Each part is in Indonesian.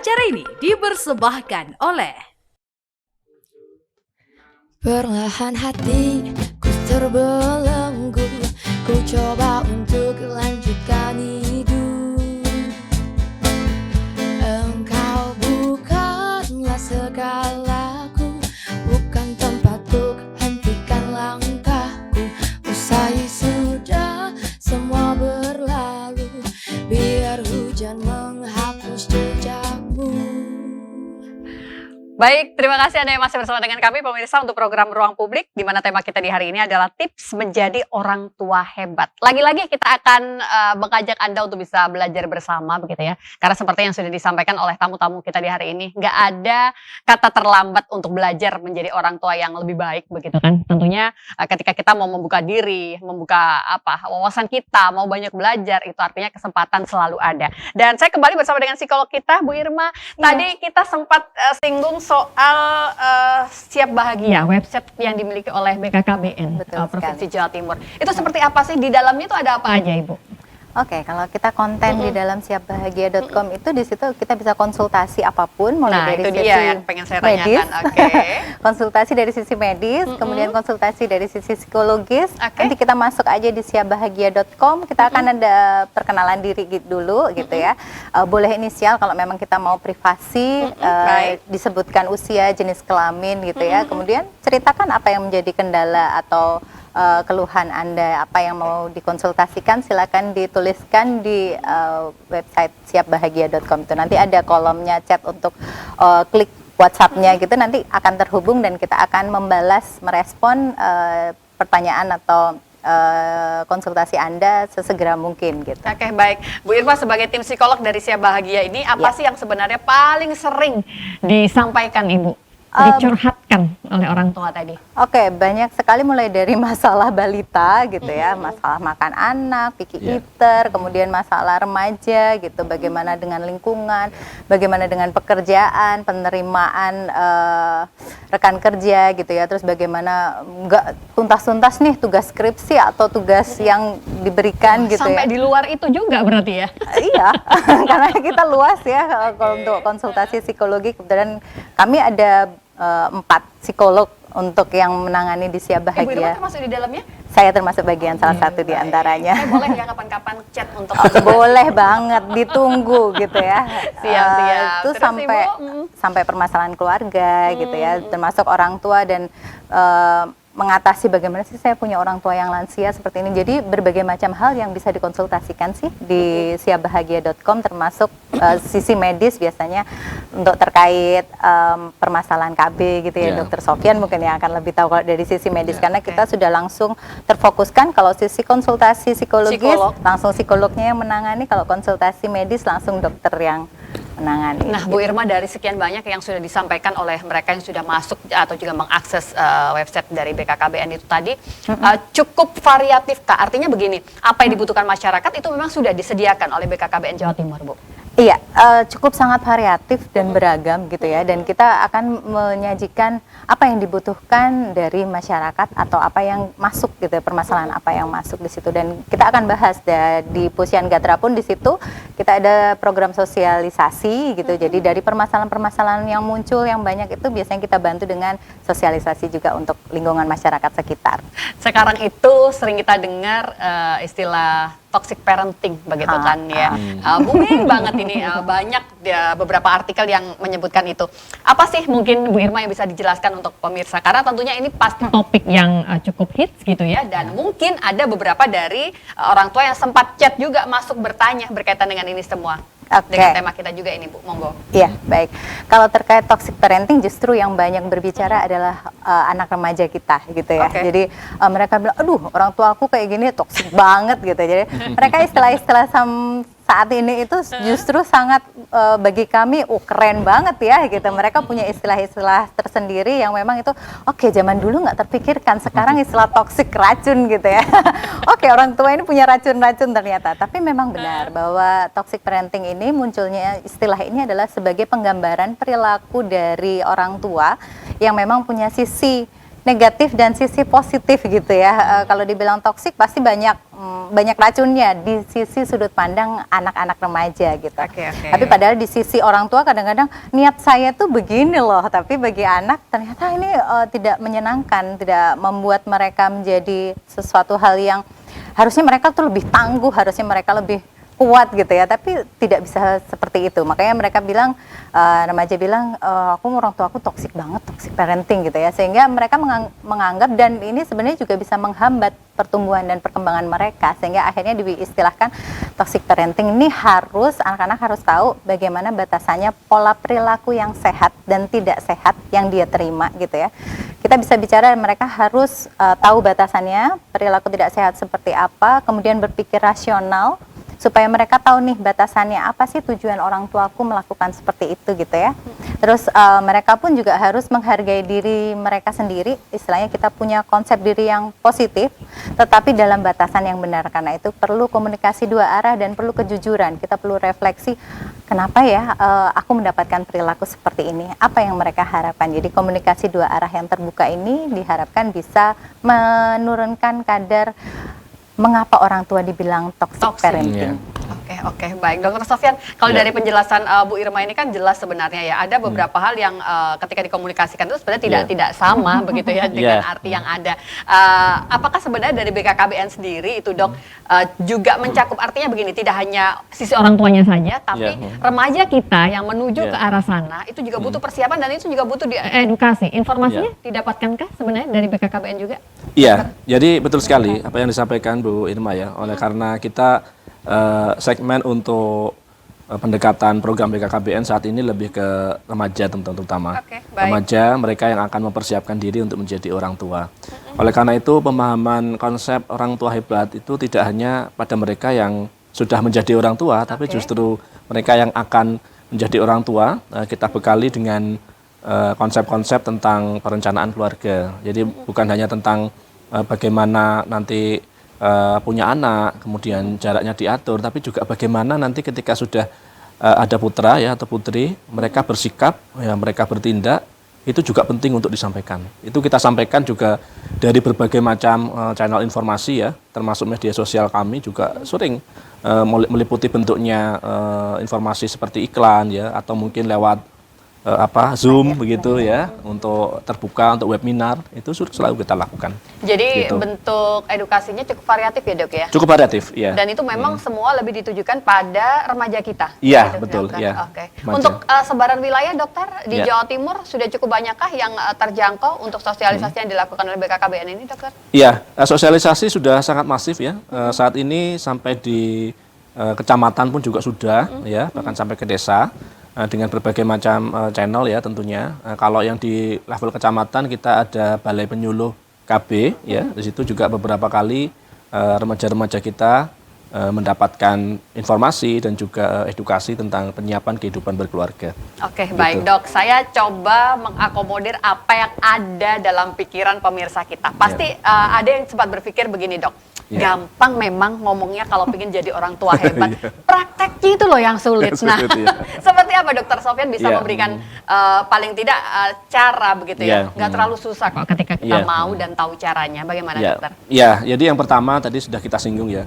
Acara ini dipersembahkan oleh Perlahan hatiku terbelenggu, ku coba untuk lanjutkan hidup. Engkau bukanlah segalaku, bukan tempatku, hentikan langkahku. Usai sudah semua berlalu, biar hujan menghapus jejakmu. Baik, terima kasih Anda yang masih bersama dengan kami pemirsa untuk program Ruang Publik, di mana tema kita di hari ini adalah tips menjadi orang tua hebat. Lagi-lagi kita akan mengajak Anda untuk bisa belajar bersama begitu ya. Karena seperti yang sudah disampaikan oleh tamu-tamu kita di hari ini, nggak ada kata terlambat untuk belajar menjadi orang tua yang lebih baik begitu kan. Tentunya ketika kita mau membuka diri, membuka wawasan kita, mau banyak belajar, itu artinya kesempatan selalu ada. Dan saya kembali bersama dengan psikolog kita, Bu Irma. Tadi kita sempat singgung soal Siap Bahagia, website yang dimiliki oleh BKKBN Provinsi Jawa Timur. Itu seperti apa sih? Di dalamnya itu ada apa aja, Ibu? Oke, kalau kita konten di dalam siapbahagia.com itu di situ kita bisa konsultasi apapun mulai dari itu sisi dia yang pengen saya medis, tanyakan. konsultasi dari sisi medis, kemudian konsultasi dari sisi psikologis. Nanti kita masuk aja di siapbahagia.com, kita akan ada perkenalan diri dulu gitu ya. Boleh inisial kalau memang kita mau privasi, disebutkan usia, jenis kelamin gitu ya. Kemudian ceritakan apa yang menjadi kendala atau keluhan Anda, apa yang mau dikonsultasikan, silakan dituliskan di website siapbahagia.com itu. Nanti ada kolomnya chat untuk klik WhatsApp-nya gitu, nanti akan terhubung dan kita akan membalas, merespon pertanyaan atau konsultasi Anda sesegera mungkin gitu. Oke, baik. Bu Irma sebagai tim psikolog dari Siap Bahagia ini, apa sih yang sebenarnya paling sering disampaikan Ibu? Dicurhatkan oleh orang tua tadi? Oke, banyak sekali mulai dari masalah balita gitu ya, masalah makan anak, picky eater, kemudian masalah remaja gitu, bagaimana dengan lingkungan, bagaimana dengan pekerjaan, penerimaan rekan kerja gitu ya, terus bagaimana nggak tuntas-tuntas nih tugas skripsi atau tugas yang diberikan gitu ya. Sampai di luar itu juga berarti ya? Iya, karena kita luas ya kalau untuk konsultasi psikologi, kebetulan kami ada 4 psikolog untuk yang menangani di Siap Bahagia. Ibu Irma termasuk di dalamnya? Saya termasuk bagian salah satu di antaranya. Boleh ya kapan-kapan chat untuk boleh banget, ditunggu gitu ya. Siap-siap. Itu sampai permasalahan keluarga gitu ya, termasuk orang tua dan mengatasi bagaimana sih saya punya orang tua yang lansia seperti ini. Jadi berbagai macam hal yang bisa dikonsultasikan sih di siapbahagia.com, termasuk sisi medis biasanya untuk terkait permasalahan KB gitu ya. Dokter Sofyan mungkin yang akan lebih tahu kalau dari sisi medis, karena kita sudah langsung terfokuskan. Kalau sisi konsultasi psikologis langsung psikolognya yang menangani, kalau konsultasi medis langsung dokter yang menangani. Nah, Bu Irma, dari sekian banyak yang sudah disampaikan oleh mereka yang sudah masuk atau juga mengakses website dari BKKBN itu tadi, cukup variatif Kak. Artinya begini, apa yang dibutuhkan masyarakat itu memang sudah disediakan oleh BKKBN Jawa Timur, Bu? Iya, cukup sangat variatif dan beragam gitu ya, dan kita akan menyajikan apa yang dibutuhkan dari masyarakat atau apa yang masuk gitu, permasalahan apa yang masuk di situ, dan kita akan bahas di Pusian Gatra pun di situ kita ada program sosialisasi gitu. Jadi dari permasalahan-permasalahan yang muncul yang banyak itu biasanya kita bantu dengan sosialisasi juga untuk lingkungan masyarakat sekitar. Sekarang itu sering kita dengar istilah toxic parenting begitu kan ya. Booming banget ini, banyak beberapa artikel yang menyebutkan itu. Apa sih mungkin Bu Irma yang bisa dijelaskan untuk pemirsa? Karena tentunya ini pasti topik yang cukup hits gitu ya, dan mungkin ada beberapa dari orang tua yang sempat chat juga masuk bertanya berkaitan dengan ini semua. Dengan tema kita juga ini, Bu, monggo. Iya, baik. Kalau terkait toxic parenting, justru yang banyak berbicara adalah anak remaja kita gitu ya. Jadi mereka bilang, aduh orang tua aku kayak gini toxic banget gitu. Jadi mereka istilah-istilah saat ini itu justru sangat bagi kami keren banget ya gitu. Mereka punya istilah-istilah tersendiri yang memang itu zaman dulu nggak terpikirkan, sekarang istilah toksik racun gitu ya. Orang tua ini punya racun-racun ternyata. Tapi memang benar bahwa toxic parenting ini munculnya istilah ini adalah sebagai penggambaran perilaku dari orang tua yang memang punya sisi negatif dan sisi positif gitu ya. Kalau dibilang toksik pasti banyak racunnya di sisi sudut pandang anak-anak remaja gitu. Oke. Tapi padahal di sisi orang tua kadang-kadang niat saya tuh begini loh, tapi bagi anak ternyata ini tidak menyenangkan, tidak membuat mereka menjadi sesuatu hal yang harusnya mereka tuh lebih tangguh, harusnya mereka lebih kuat gitu ya, tapi tidak bisa seperti itu. Makanya mereka bilang, remaja bilang, orang tua aku toksik banget, toxic parenting gitu ya, sehingga mereka menganggap, dan ini sebenarnya juga bisa menghambat pertumbuhan dan perkembangan mereka, sehingga akhirnya diistilahkan toxic parenting. Ini harus, anak-anak harus tahu bagaimana batasannya pola perilaku yang sehat dan tidak sehat yang dia terima gitu ya. Kita bisa bicara, mereka harus tahu batasannya, perilaku tidak sehat seperti apa, kemudian berpikir rasional, supaya mereka tahu nih batasannya apa sih, tujuan orang tuaku melakukan seperti itu gitu ya. Terus mereka pun juga harus menghargai diri mereka sendiri, istilahnya kita punya konsep diri yang positif, tetapi dalam batasan yang benar. Karena itu perlu komunikasi dua arah dan perlu kejujuran. Kita perlu refleksi, kenapa ya aku mendapatkan perilaku seperti ini, apa yang mereka harapkan. Jadi komunikasi dua arah yang terbuka ini diharapkan bisa menurunkan kadar mengapa orang tua dibilang toxic parenting. Oke, baik. Dokter Sofyan, kalau dari penjelasan Bu Irma ini kan jelas sebenarnya ya, ada beberapa hal yang ketika dikomunikasikan itu sebenarnya tidak sama begitu ya dengan arti yang ada. Apakah sebenarnya dari BKKBN sendiri itu Dok juga mencakup, artinya begini, tidak hanya sisi orang tuanya saja, tapi remaja kita yang menuju ke arah sana itu juga butuh persiapan dan itu juga butuh edukasi. Informasinya didapatkankah sebenarnya dari BKKBN juga? Iya, jadi betul sekali apa yang disampaikan Bu Irma ya. Oleh karena kita segmen untuk pendekatan program BKKBN saat ini lebih ke remaja terutama. Remaja, mereka yang akan mempersiapkan diri untuk menjadi orang tua. Oleh karena itu pemahaman konsep orang tua hebat itu tidak hanya pada mereka yang sudah menjadi orang tua, tapi justru mereka yang akan menjadi orang tua, kita bekali dengan konsep-konsep tentang perencanaan keluarga. Jadi bukan hanya tentang bagaimana nanti punya anak, kemudian jaraknya diatur, tapi juga bagaimana nanti ketika sudah ada putra ya atau putri, mereka bersikap, ya, mereka bertindak, itu juga penting untuk disampaikan. Itu kita sampaikan juga dari berbagai macam channel informasi ya, termasuk media sosial kami juga sering meliputi bentuknya informasi seperti iklan ya, atau mungkin lewat Zoom begitu ya, untuk terbuka, untuk webinar, itu selalu kita lakukan. Jadi gitu. Bentuk edukasinya cukup variatif ya Dok ya? Cukup variatif, ya. Dan itu memang semua lebih ditujukan pada remaja kita? Iya, gitu, betul. Ya. Oke. Untuk sebaran wilayah Dokter, di Jawa Timur sudah cukup banyakkah yang terjangkau untuk sosialisasi yang dilakukan oleh BKKBN ini Dokter? Iya, sosialisasi sudah sangat masif ya. Saat ini sampai di kecamatan pun juga sudah, ya, bahkan sampai ke desa. Dengan berbagai macam channel ya tentunya. Kalau yang di level kecamatan kita ada Balai Penyuluh KB ya. Di situ juga beberapa kali remaja-remaja kita mendapatkan informasi dan juga edukasi tentang penyiapan kehidupan berkeluarga. Oke, baik Dok. Saya coba mengakomodir apa yang ada dalam pikiran pemirsa kita. Pasti ada yang sempat berpikir begini Dok. Gampang memang ngomongnya kalau pengen jadi orang tua hebat. Prakteknya itu loh yang sulit. Nah, seperti apa Dokter Sofyan bisa memberikan paling tidak cara begitu ya? Nggak terlalu susah kok ketika kita mau dan tahu caranya. Bagaimana Dokter? Ya, jadi yang pertama tadi sudah kita singgung ya,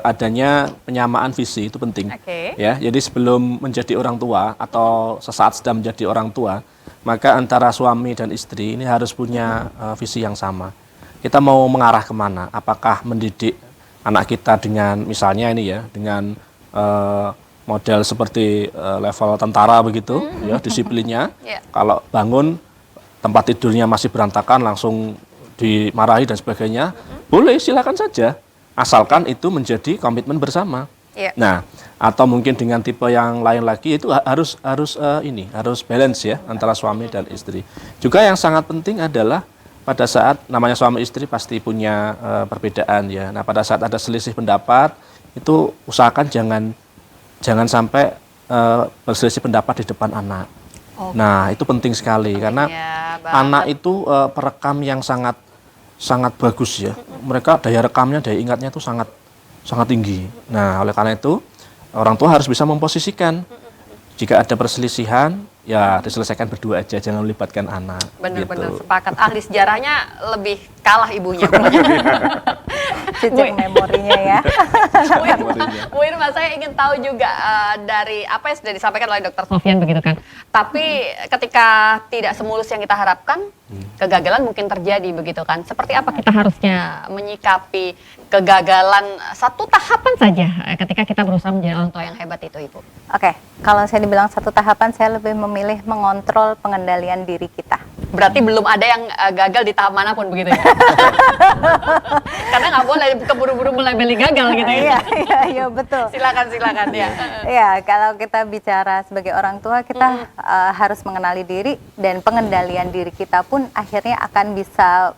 adanya penyamaan visi itu penting. Ya, jadi sebelum menjadi orang tua atau sesaat sedang menjadi orang tua, maka antara suami dan istri ini harus punya visi yang sama. Kita mau mengarah kemana? Apakah mendidik anak kita dengan misalnya ini ya, dengan model seperti level tentara begitu, ya disiplinnya. Kalau bangun tempat tidurnya masih berantakan langsung dimarahi dan sebagainya, boleh silakan saja, asalkan itu menjadi komitmen bersama. Nah, atau mungkin dengan tipe yang lain lagi itu harus balance ya antara suami dan istri. Juga yang sangat penting adalah pada saat namanya suami istri pasti punya perbedaan ya. Nah, pada saat ada selisih pendapat itu usahakan jangan sampai berselisih pendapat di depan anak. Nah, itu penting sekali karena anak itu perekam yang sangat bagus ya. Mereka daya rekamnya, daya ingatnya itu sangat tinggi. Nah, oleh karena itu orang tua harus bisa memposisikan. Jika ada perselisihan, ya diselesaikan berdua aja, jangan melibatkan anak. Benar-benar gitu. sepakat. Ahli sejarahnya lebih kalah ibunya. Jejak memorinya ya. Bu Irma, saya ingin tahu juga dari apa yang sudah disampaikan oleh Dr. Sofyan begitu kan. Tapi ketika tidak semulus yang kita harapkan, kegagalan mungkin terjadi begitu kan. Seperti apa kita harusnya menyikapi kegagalan satu tahapan saja ketika kita berusaha menjadi orang tua yang hebat itu, Ibu? Oke, kalau saya dibilang satu tahapan, saya lebih memilih mengontrol pengendalian diri kita. Berarti belum ada yang gagal di tahap manapun begitu ya? Karena nggak boleh keburu-buru melabeli gagal gitu ya. Iya betul. Silakan ya. Iya, kalau kita bicara sebagai orang tua, kita harus mengenali diri, dan pengendalian diri kita pun akhirnya akan bisa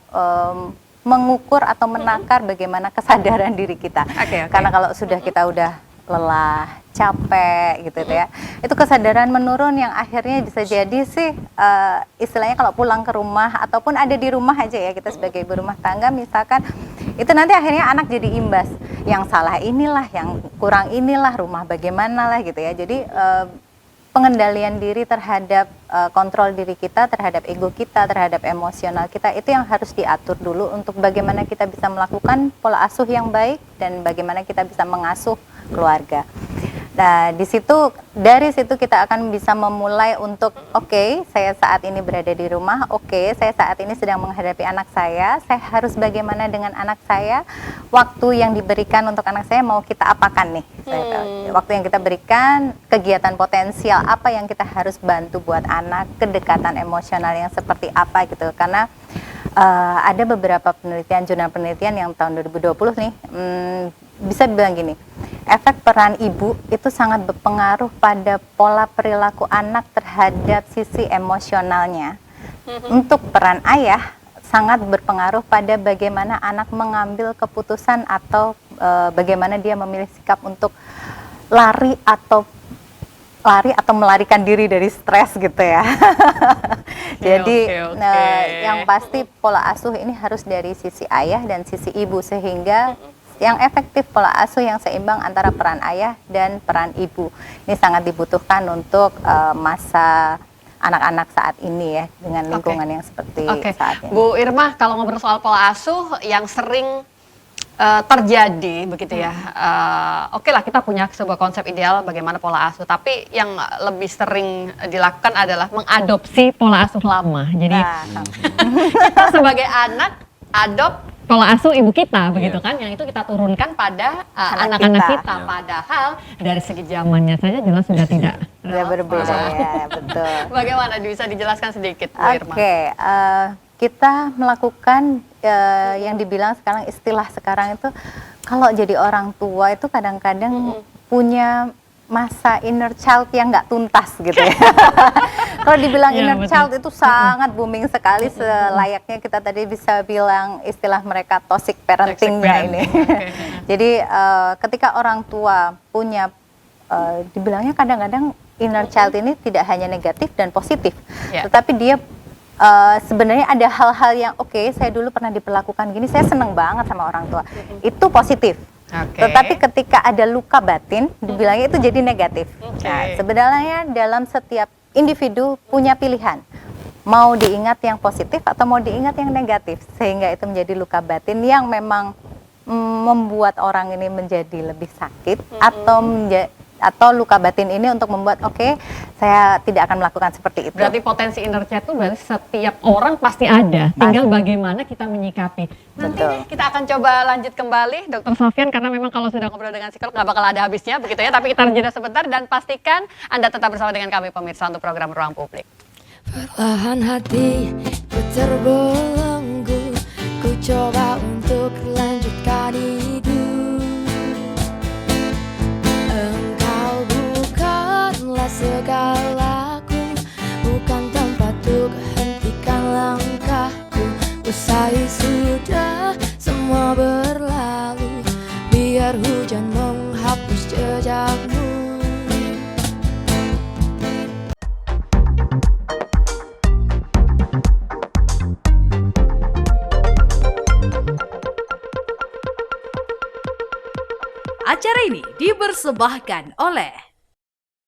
mengukur atau menakar bagaimana kesadaran diri kita. Karena kalau sudah kita udah lelah, capek gitu ya, itu kesadaran menurun yang akhirnya bisa jadi sih istilahnya kalau pulang ke rumah ataupun ada di rumah aja ya, kita sebagai ibu rumah tangga misalkan, itu nanti akhirnya anak jadi imbas, yang salah inilah, yang kurang inilah, rumah bagaimana lah gitu ya. Jadi pengendalian diri terhadap kontrol diri kita, terhadap ego kita, terhadap emosional kita, itu yang harus diatur dulu untuk bagaimana kita bisa melakukan pola asuh yang baik dan bagaimana kita bisa mengasuh keluarga. Nah, dari situ kita akan bisa memulai untuk oke, saya saat ini berada di rumah, oke, saya saat ini sedang menghadapi anak saya harus bagaimana dengan anak saya, waktu yang diberikan untuk anak saya mau kita apakan nih, waktu yang kita berikan, kegiatan potensial apa yang kita harus bantu buat anak, kedekatan emosional yang seperti apa gitu, karena ada beberapa penelitian, jurnal penelitian yang tahun 2020 nih, bisa bilang gini, efek peran ibu itu sangat berpengaruh pada pola perilaku anak terhadap sisi emosionalnya. Untuk peran ayah sangat berpengaruh pada bagaimana anak mengambil keputusan atau bagaimana dia memilih sikap untuk lari atau melarikan diri dari stres gitu ya. Jadi yang pasti pola asuh ini harus dari sisi ayah dan sisi ibu, sehingga yang efektif pola asuh yang seimbang antara peran ayah dan peran ibu ini sangat dibutuhkan untuk masa anak-anak saat ini ya, dengan lingkungan yang seperti saat ini. Bu Irma, kalau ngobrol soal pola asuh yang sering terjadi begitu ya, oke lah kita punya sebuah konsep ideal bagaimana pola asuh, tapi yang lebih sering dilakukan adalah mengadopsi pola asuh lama. Jadi kita sebagai anak adopt pola asuh ibu kita begitu kan, yang itu kita turunkan pada anak-anak kita. Padahal dari segi zamannya saja jelas sudah tidak berbeda ya, betul. Bagaimana bisa dijelaskan sedikit, Bu Irma? Kita melakukan yang dibilang sekarang, istilah sekarang itu kalau jadi orang tua itu kadang-kadang punya masa inner child yang nggak tuntas gitu ya. Kalau dibilang inner child itu sangat booming sekali, selayaknya kita tadi bisa bilang istilah mereka toxic parentingnya ini. Jadi ketika orang tua punya, dibilangnya kadang-kadang inner child ini tidak hanya negatif dan positif, tetapi dia sebenarnya ada hal-hal yang saya dulu pernah diperlakukan gini, saya seneng banget sama orang tua, itu positif. Tetapi ketika ada luka batin, dibilangnya itu jadi negatif. Nah, sebenarnya dalam setiap individu punya pilihan, mau diingat yang positif atau mau diingat yang negatif, sehingga itu menjadi luka batin yang memang membuat orang ini menjadi lebih sakit, atau luka batin ini untuk membuat saya tidak akan melakukan seperti itu. Berarti potensi inner child itu berarti setiap orang pasti ada, tinggal bagaimana kita menyikapi. Nanti kita akan coba lanjut kembali, Dr. Sofyan, karena memang kalau sudah ngobrol dengan psikolog nggak bakal ada habisnya begitu ya. Tapi kita jeda sebentar dan pastikan Anda tetap bersama dengan kami pemirsa untuk program Ruang Publik. Perlahan hatiku terbelenggu, ku coba untuk lanjutkan hidup. Segalaku, bukan tempat untuk hentikan langkahku. Usai sudah semua berlalu, biar hujan menghapus jejakmu. Acara ini dipersembahkan oleh